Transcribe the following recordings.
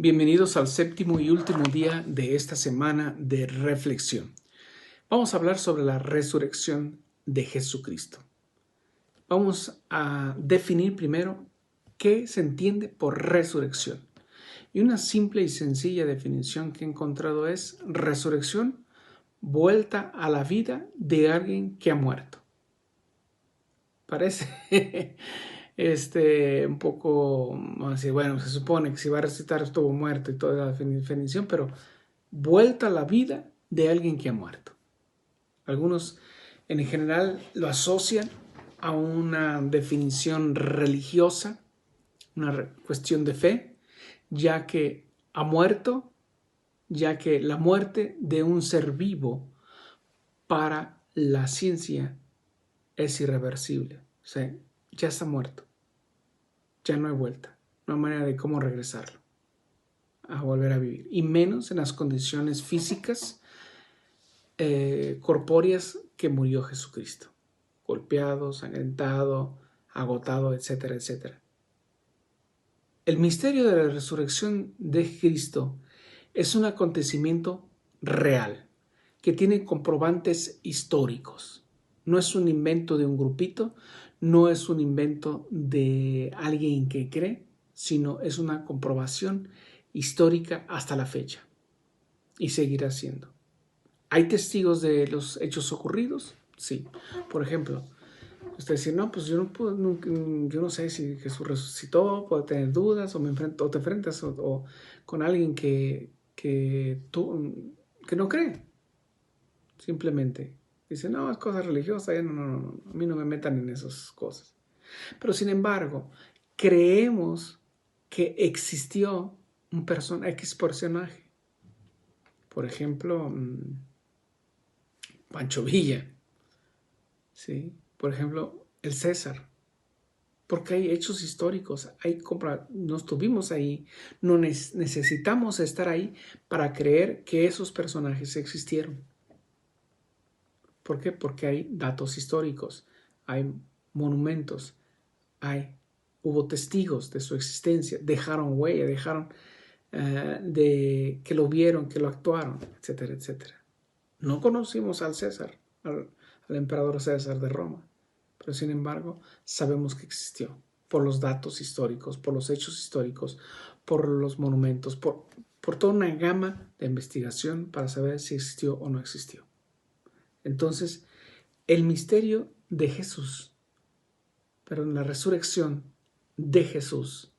Bienvenidos al séptimo y último día de esta semana de reflexión. Vamos a hablar sobre la resurrección de Jesucristo. Vamos a definir primero qué se entiende por resurrección. Y una simple y sencilla definición que he encontrado es resurrección, vuelta a la vida de alguien que ha muerto. Parece un poco, vamos a decir, bueno, se supone que si va a resucitar estuvo muerto y toda la definición, pero vuelta a la vida de alguien que ha muerto. Algunos en general lo asocian a una definición religiosa, una cuestión de fe, ya que ha muerto, ya que la muerte de un ser vivo para la ciencia es irreversible. O sea, ya está muerto. Ya no hay vuelta. No hay manera de cómo regresarlo a volver a vivir. Y menos en las condiciones físicas, corpóreas que murió Jesucristo. Golpeado, sangrentado, agotado, etcétera, etcétera. El misterio de la resurrección de Cristo es un acontecimiento real que tiene comprobantes históricos. No es un invento de un grupito, no es un invento de alguien que cree, sino es una comprobación histórica hasta la fecha y seguirá siendo. ¿Hay testigos de los hechos ocurridos? Sí. Por ejemplo, usted dice, no, pues yo no sé si Jesús resucitó, puedo tener dudas, o te enfrentas o con alguien que no cree. Simplemente dice, no, es cosa religiosa, no, a mí no me metan en esas cosas. Pero sin embargo, creemos que existió un X personaje. Por ejemplo, Pancho Villa, ¿sí? Por ejemplo, el César. Porque hay hechos históricos, no estuvimos ahí, no necesitamos estar ahí para creer que esos personajes existieron. ¿Por qué? Porque hay datos históricos, hay monumentos, hubo testigos de su existencia, dejaron huella, que lo vieron, que lo actuaron, etcétera, etcétera. No conocimos al César, al emperador César de Roma, pero sin embargo sabemos que existió por los datos históricos, por los hechos históricos, por los monumentos, por toda una gama de investigación para saber si existió o no existió. Entonces, el misterio de Jesús, la resurrección de Jesús,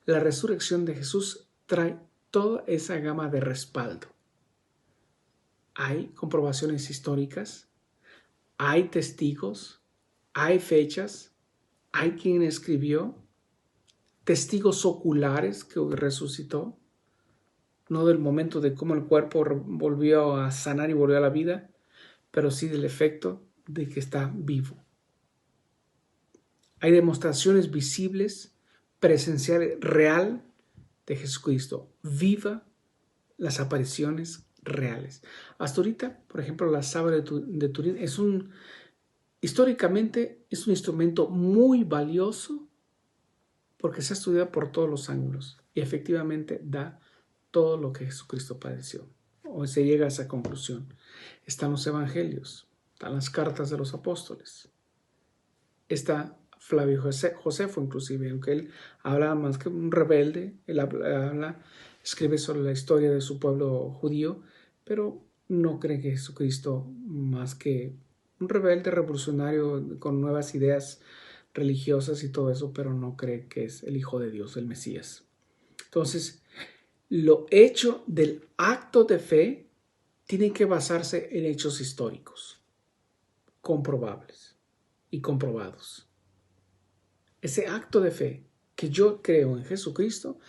la resurrección de Jesús trae toda esa gama de respaldo. Hay comprobaciones históricas, hay testigos, hay fechas, hay quien escribió, testigos oculares que resucitó, no del momento de cómo el cuerpo volvió a sanar y volvió a la vida, pero sí del efecto de que está vivo. Hay demostraciones visibles, presenciales, real de Jesucristo. Viva las apariciones reales. Hasta ahorita, por ejemplo, la sábana de Turín históricamente es un instrumento muy valioso porque se ha estudiado por todos los ángulos y efectivamente da todo lo que Jesucristo padeció. Hoy se llega a esa conclusión. Están los evangelios, están las cartas de los apóstoles, está Flavio Josefo inclusive, aunque él habla más que un rebelde, él escribe sobre la historia de su pueblo judío, pero no cree que Jesucristo más que un rebelde revolucionario con nuevas ideas religiosas y todo eso, pero no cree que es el Hijo de Dios, el Mesías. Entonces, lo hecho del acto de fe tiene que basarse en hechos históricos, comprobables y comprobados. Ese acto de fe que yo creo en Jesucristo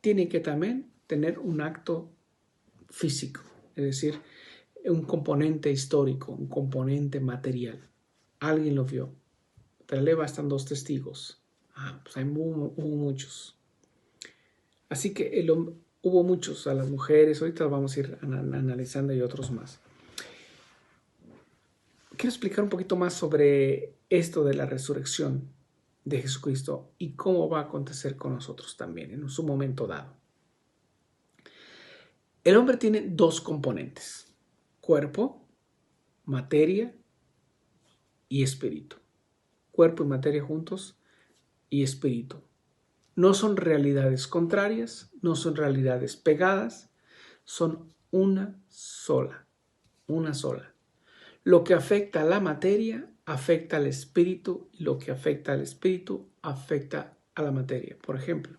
tiene que también tener un acto físico, es decir, un componente histórico, un componente material. Alguien lo vio. Pero le bastan 2 testigos. Pues hubo muchos. Así que hubo muchos, a las mujeres, ahorita vamos a ir analizando y otros más. Quiero explicar un poquito más sobre esto de la resurrección de Jesucristo y cómo va a acontecer con nosotros también en su momento dado. El hombre tiene dos componentes: cuerpo, materia y espíritu. Cuerpo y materia juntos y espíritu. No son realidades contrarias, no son realidades pegadas, son una sola, una sola. Lo que afecta a la materia afecta al espíritu y lo que afecta al espíritu afecta a la materia. Por ejemplo,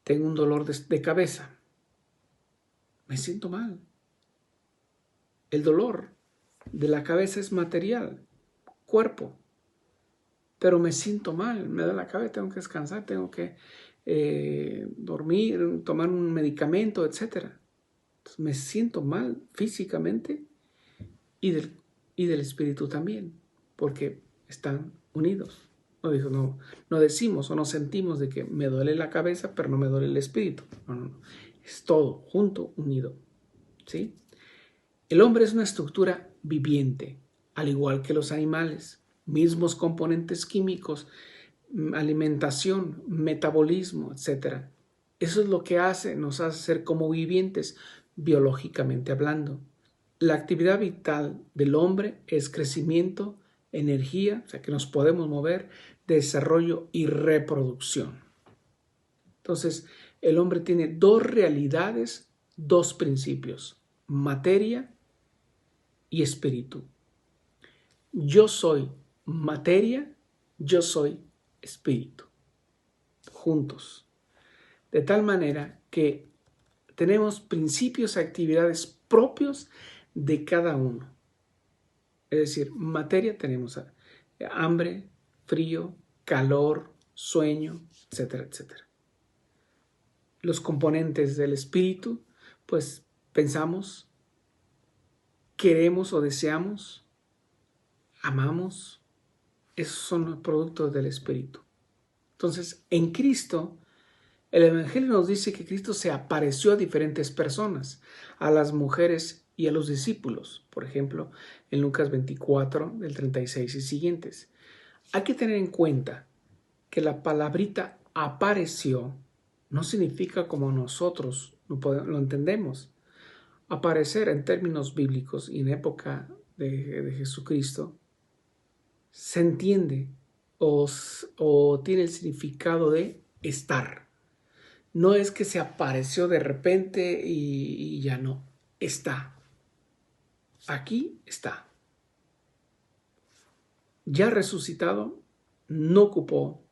tengo un dolor de cabeza, me siento mal. El dolor de la cabeza es material, cuerpo, pero me siento mal, me da la cabeza, tengo que descansar, tengo que dormir, tomar un medicamento, etc. Entonces, me siento mal físicamente y del espíritu también, porque están unidos. No decimos o no sentimos de que me duele la cabeza, pero no me duele el espíritu. No. Es todo junto, unido. ¿Sí? El hombre es una estructura viviente, al igual que los animales. Mismos componentes químicos, alimentación, metabolismo, etc. Eso es lo que nos hace ser como vivientes, biológicamente hablando. La actividad vital del hombre es crecimiento, energía, o sea que nos podemos mover, desarrollo y reproducción. Entonces, el hombre tiene dos realidades, dos principios: materia y espíritu. Yo soy materia, yo soy espíritu, juntos. De tal manera que tenemos principios y actividades propios de cada uno. Es decir, materia tenemos hambre, frío, calor, sueño, etcétera, etcétera. Los componentes del espíritu, pues pensamos, queremos o deseamos, amamos. Esos son los productos del espíritu. Entonces, en Cristo, el Evangelio nos dice que Cristo se apareció a diferentes personas, a las mujeres y a los discípulos. Por ejemplo, en Lucas 24, del 36 y siguientes. Hay que tener en cuenta que la palabrita apareció no significa como nosotros lo entendemos. Aparecer en términos bíblicos y en época de Jesucristo se entiende o tiene el significado de estar. No es que se apareció de repente y ya no. Está. Aquí está. Ya resucitado, no ocupó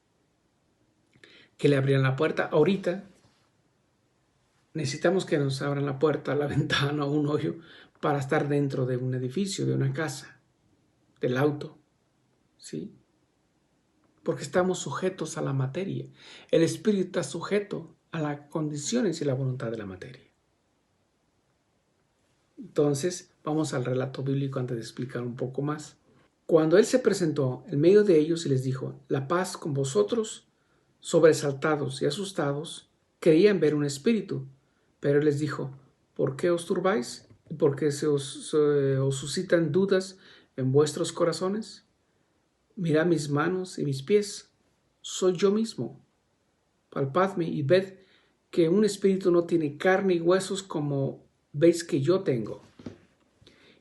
que le abrieran la puerta. Ahorita necesitamos que nos abran la puerta, la ventana o un hoyo para estar dentro de un edificio, de una casa, del auto, ¿sí? Porque estamos sujetos a la materia. El espíritu está sujeto a las condiciones y la voluntad de la materia. Entonces, vamos al relato bíblico antes de explicar un poco más. Cuando él se presentó en medio de ellos y les dijo: la paz con vosotros, sobresaltados y asustados, creían ver un espíritu. Pero él les dijo: ¿por qué os turbáis? ¿Y por qué os suscitan dudas en vuestros corazones? Mirad mis manos y mis pies, soy yo mismo. Palpadme y ved que un espíritu no tiene carne y huesos como veis que yo tengo.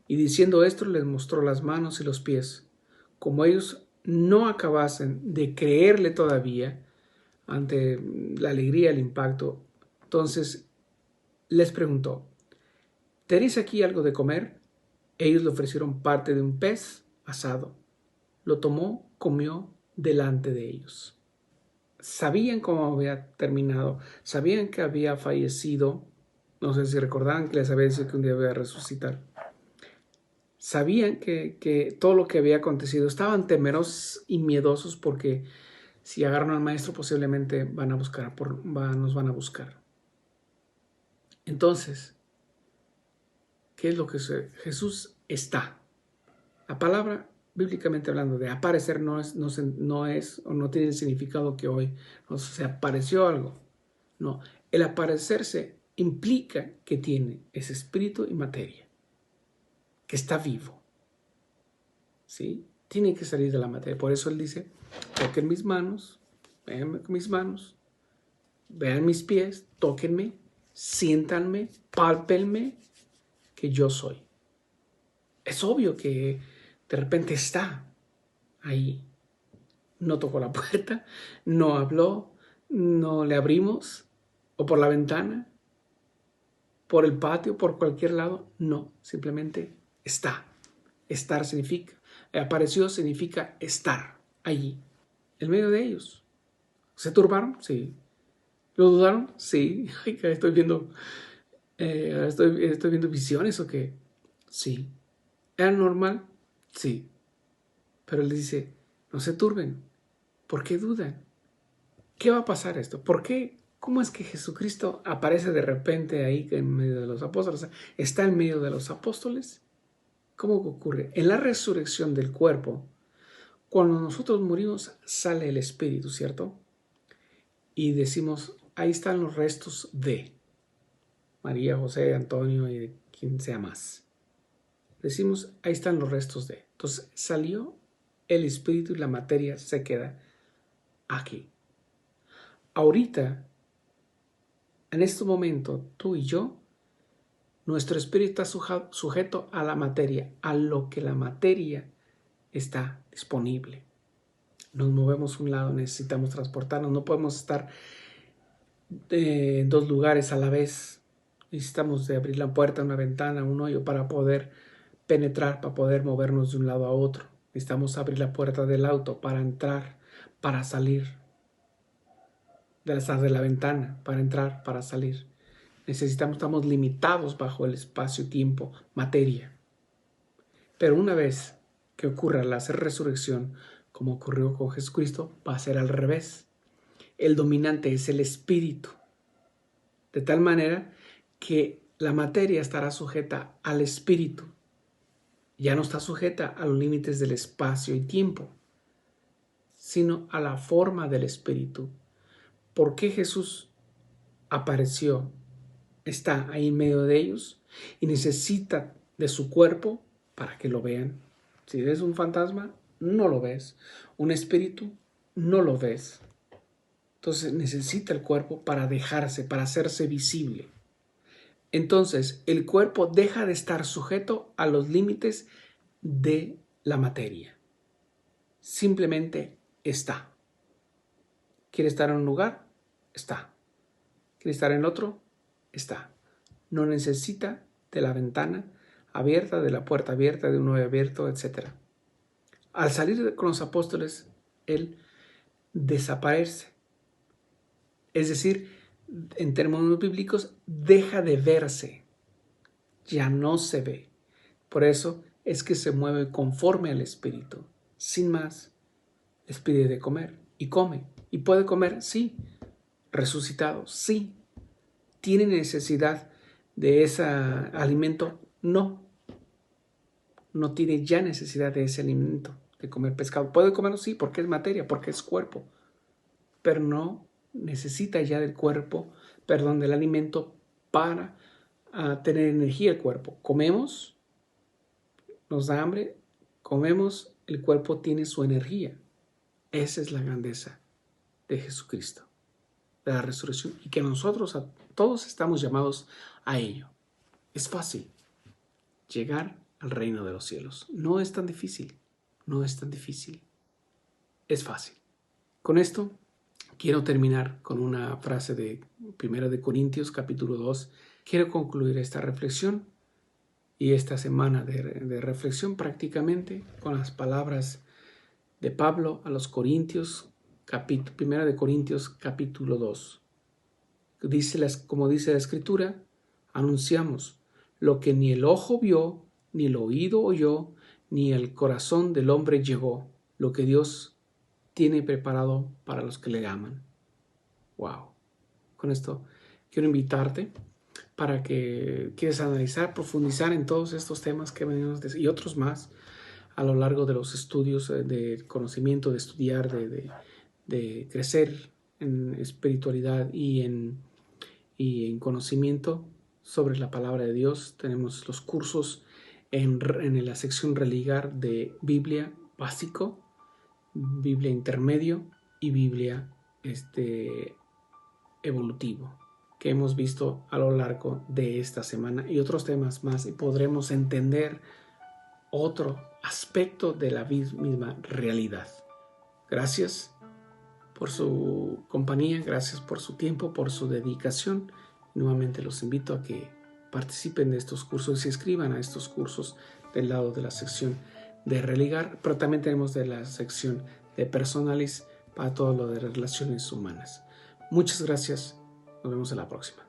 Y diciendo esto les mostró las manos y los pies. Como ellos no acabasen de creerle todavía ante la alegría, el impacto, entonces les preguntó: ¿tenéis aquí algo de comer? Ellos le ofrecieron parte de un pez asado. Lo tomó, comió delante de ellos. Sabían cómo había terminado, sabían que había fallecido. No sé si recordaban que les había dicho que un día iba a resucitar. Sabían que todo lo que había acontecido, estaban temerosos y miedosos porque si agarran al maestro posiblemente nos van a buscar. Entonces, ¿qué es lo que sucede? Jesús está. La palabra, bíblicamente hablando, de aparecer no tiene el significado que hoy se apareció algo. No, el aparecerse implica que tiene ese espíritu y materia, que está vivo. ¿Sí? Tiene que salir de la materia. Por eso él dice, toquen mis manos, vean mis manos, vean mis pies, tóquenme, siéntanme, pálpenme, que yo soy. Es obvio que de repente está ahí. No tocó la puerta, no habló, no le abrimos, o por la ventana, por el patio, por cualquier lado. No, simplemente está. Estar significa, apareció significa estar allí, en medio de ellos. ¿Se turbaron? Sí. ¿Lo dudaron? Sí. Ay, que estoy viendo visiones o qué. Sí. ¿Era normal? Sí. Pero él dice, no se turben. ¿Por qué dudan? ¿Qué va a pasar esto? ¿Por qué? ¿Cómo es que Jesucristo aparece de repente ahí en medio de los apóstoles? ¿Está en medio de los apóstoles? ¿Cómo ocurre? En la resurrección del cuerpo, cuando nosotros morimos, sale el espíritu, ¿cierto? Y decimos, ahí están los restos de María, José, Antonio y de quien sea más. Decimos, ahí están los restos de. Entonces salió el espíritu y la materia se queda aquí. Ahorita, en este momento, tú y yo, nuestro espíritu está sujeto a la materia, a lo que la materia está disponible. Nos movemos a un lado, necesitamos transportarnos, no podemos estar en dos lugares a la vez. Necesitamos de abrir la puerta, una ventana, un hoyo para poder penetrar, para poder movernos de un lado a otro. Necesitamos abrir la puerta del auto para entrar, para salir. De la ventana, para entrar, para salir. Estamos limitados bajo el espacio-tiempo, materia. Pero una vez que ocurra la resurrección, como ocurrió con Jesucristo, va a ser al revés. El dominante es el espíritu. De tal manera que la materia estará sujeta al espíritu. Ya no está sujeta a los límites del espacio y tiempo, sino a la forma del espíritu. ¿Por qué Jesús apareció? Está ahí en medio de ellos y necesita de su cuerpo para que lo vean. Si ves un fantasma, no lo ves. Un espíritu, no lo ves. Entonces necesita el cuerpo para dejarse, para hacerse visible. Entonces el cuerpo deja de estar sujeto a los límites de la materia. Simplemente está. ¿Quiere estar en un lugar? Está. ¿Quiere estar en otro? Está. No necesita de la ventana abierta, de la puerta abierta, de un hoyo abierto, etc. Al salir con los apóstoles, él desaparece. Es decir, en términos bíblicos, deja de verse. Ya no se ve. Por eso es que se mueve conforme al Espíritu. Sin más, les pide de comer y come. ¿Y puede comer? Sí. ¿Resucitado? Sí. ¿Tiene necesidad de ese alimento? No. No tiene ya necesidad de ese alimento, de comer pescado. ¿Puede comerlo? Sí, porque es materia, porque es cuerpo. Pero no necesita ya del cuerpo, del alimento para tener energía el cuerpo. Comemos, nos da hambre, comemos, el cuerpo tiene su energía. Esa es la grandeza de Jesucristo, de la resurrección, y que nosotros todos estamos llamados a ello. Es fácil llegar al reino de los cielos. No es tan difícil, no es tan difícil. Es fácil. Con esto quiero terminar con una frase de 1 Corintios capítulo 2. Quiero concluir esta reflexión y esta semana de reflexión prácticamente con las palabras de Pablo a los Corintios, 1 Corintios capítulo 2. Como dice la Escritura, anunciamos lo que ni el ojo vio, ni el oído oyó, ni el corazón del hombre llegó, lo que Dios tiene preparado para los que le aman. Wow. Con esto quiero invitarte para que quieras analizar, profundizar en todos estos temas que venimos y otros más a lo largo de los estudios de conocimiento, de estudiar, de crecer en espiritualidad y en conocimiento sobre la palabra de Dios. Tenemos los cursos en la sección Religar de Biblia básico, Biblia intermedio y Biblia evolutivo, que hemos visto a lo largo de esta semana, y otros temas más, y podremos entender otro aspecto de la misma realidad. Gracias por su compañía, gracias por su tiempo, por su dedicación. Nuevamente los invito a que participen de estos cursos y se inscriban a estos cursos del lado de la sección de Religar, pero también tenemos de la sección de Personalis para todo lo de relaciones humanas. Muchas gracias. Nos vemos en la próxima.